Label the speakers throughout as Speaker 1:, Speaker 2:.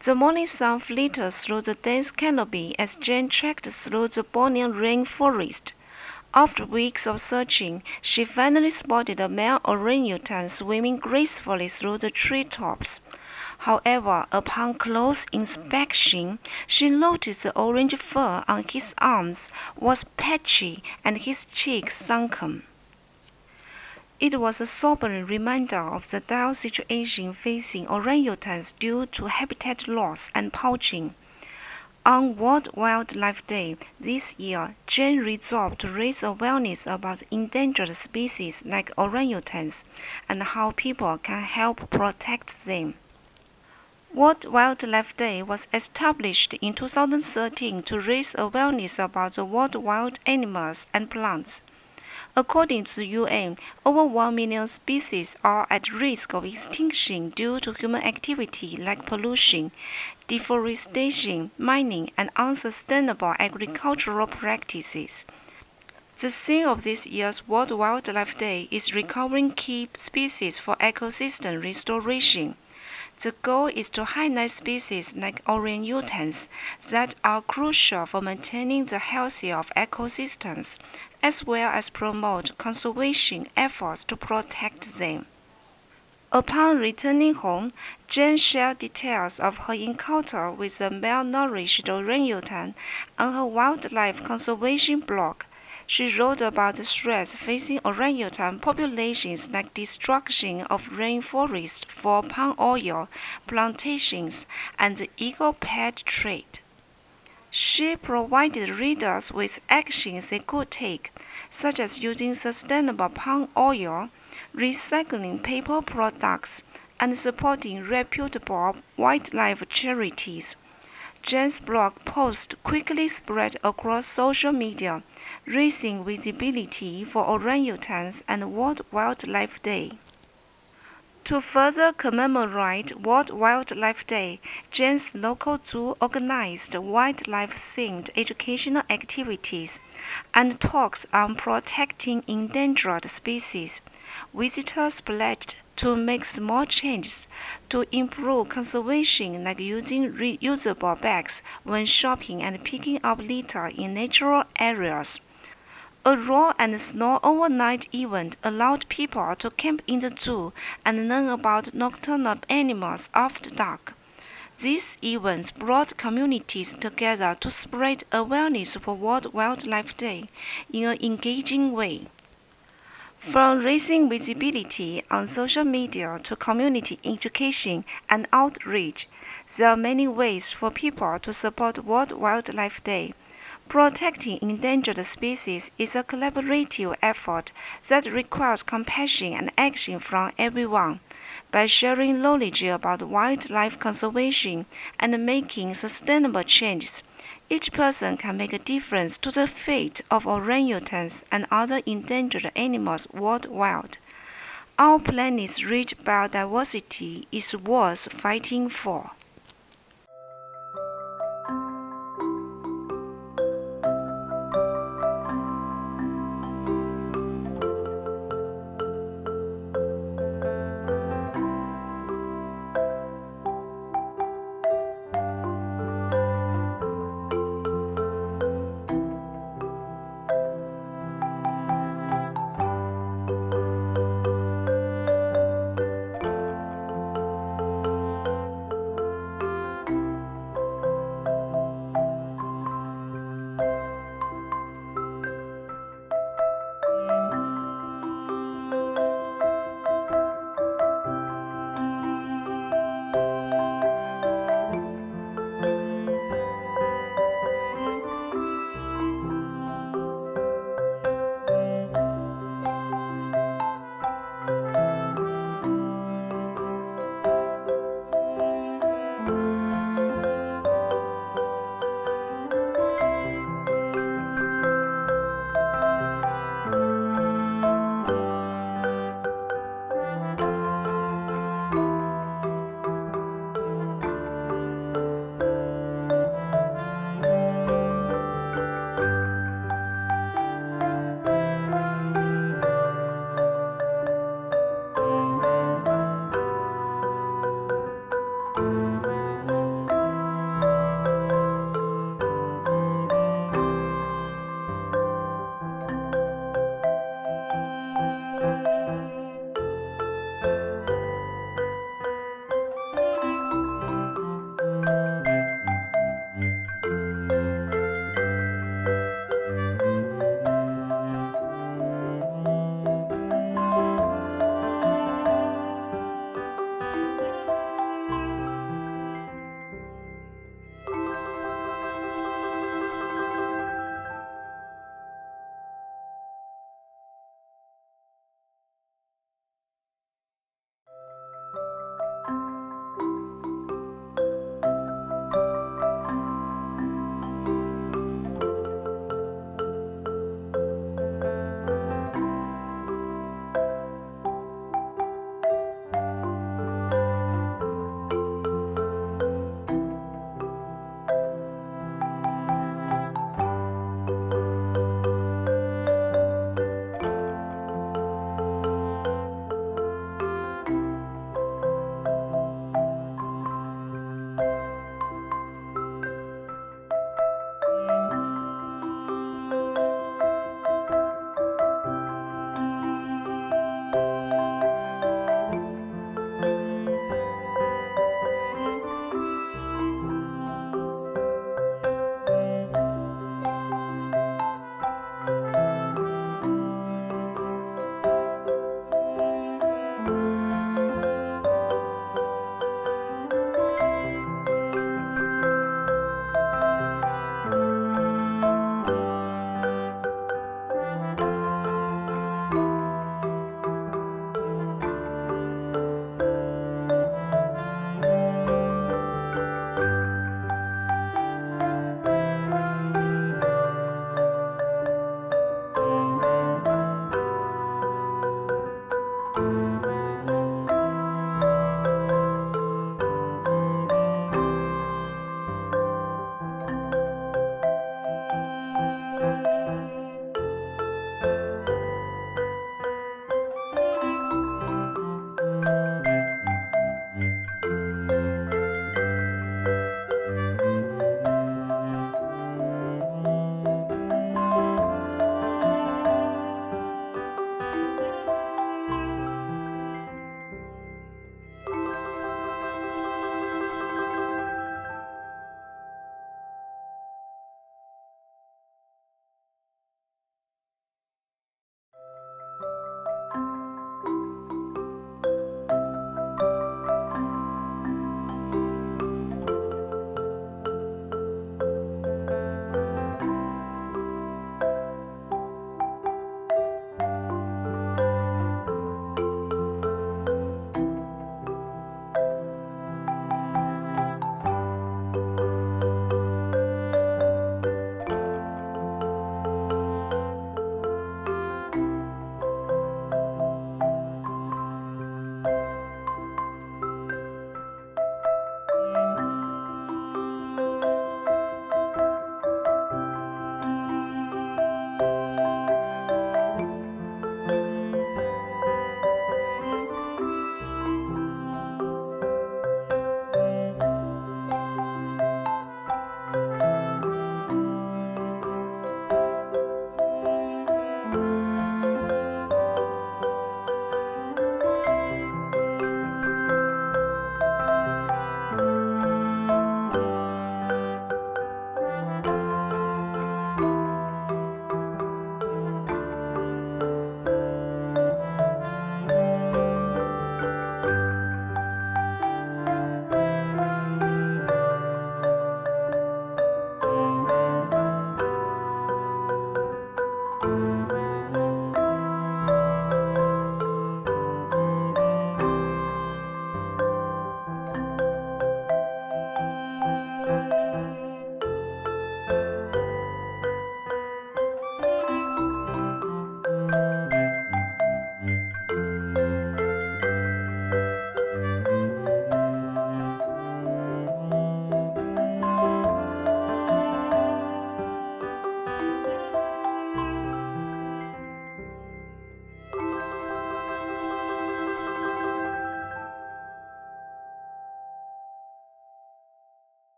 Speaker 1: The morning sun flitted through the dense canopy as Jane trekked through the Bornean rainforest. After weeks of searching, she finally spotted a male orangutan swimming gracefully through the treetops. However, upon close inspection, she noticed the orange fur on his arms was patchy and his cheeks sunken. It was a sobering reminder of the dire situation facing orangutans due to habitat loss and poaching. On World Wildlife Day this year, Jane resolved to raise awareness about endangered species like orangutans and how people can help protect them. World Wildlife Day was established in 2013 to raise awareness about the world's wild animals and plants. According to the UN, over 1 million species are at risk of extinction due to human activity like pollution, deforestation, mining, and unsustainable agricultural practices. The theme of this year's World Wildlife Day is recovering key species for ecosystem restoration. The goal is to highlight species like orangutans that are crucial for maintaining the health of ecosystems, as well as promote conservation efforts to protect them. Upon returning home, Jane shared details of her encounter with a malnourished orangutan on her wildlife conservation blog. She wrote about the threats facing orangutan populations like destruction of rainforests for palm oil plantations and the illegal pet trade. She provided readers with actions they could take, such as using sustainable palm oil, recycling paper products, and supporting reputable wildlife charities. Jane's blog post quickly spread across social media, raising visibility for orangutans and World Wildlife Day. To further commemorate World Wildlife Day, Jane's local zoo organized wildlife-themed educational activities and talks on protecting endangered species. Visitors pledged to make small changes to improve conservation, like using reusable bags when shopping and picking up litter in natural areas. A raw and snow overnight event allowed people to camp in the zoo and learn about nocturnal animals after dark. These events brought communities together to spread awareness for World Wildlife Day in an engaging way. From raising visibility on social media to community education and outreach, there are many ways for people to support World Wildlife Day. Protecting endangered species is a collaborative effort that requires compassion and action from everyone. By sharing knowledge about wildlife conservation and making sustainable changes, each person can make a difference to the fate of orangutans and other endangered animals worldwide. Our planet's rich biodiversity is worth fighting for.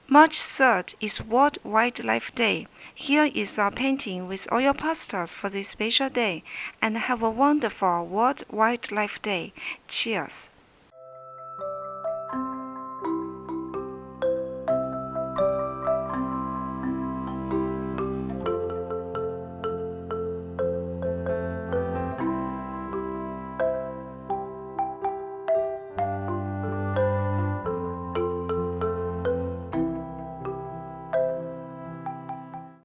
Speaker 1: March 3rd is World Wildlife Day. Here is our painting with all your pastels for this special day, and have a wonderful World Wildlife Day. Cheers!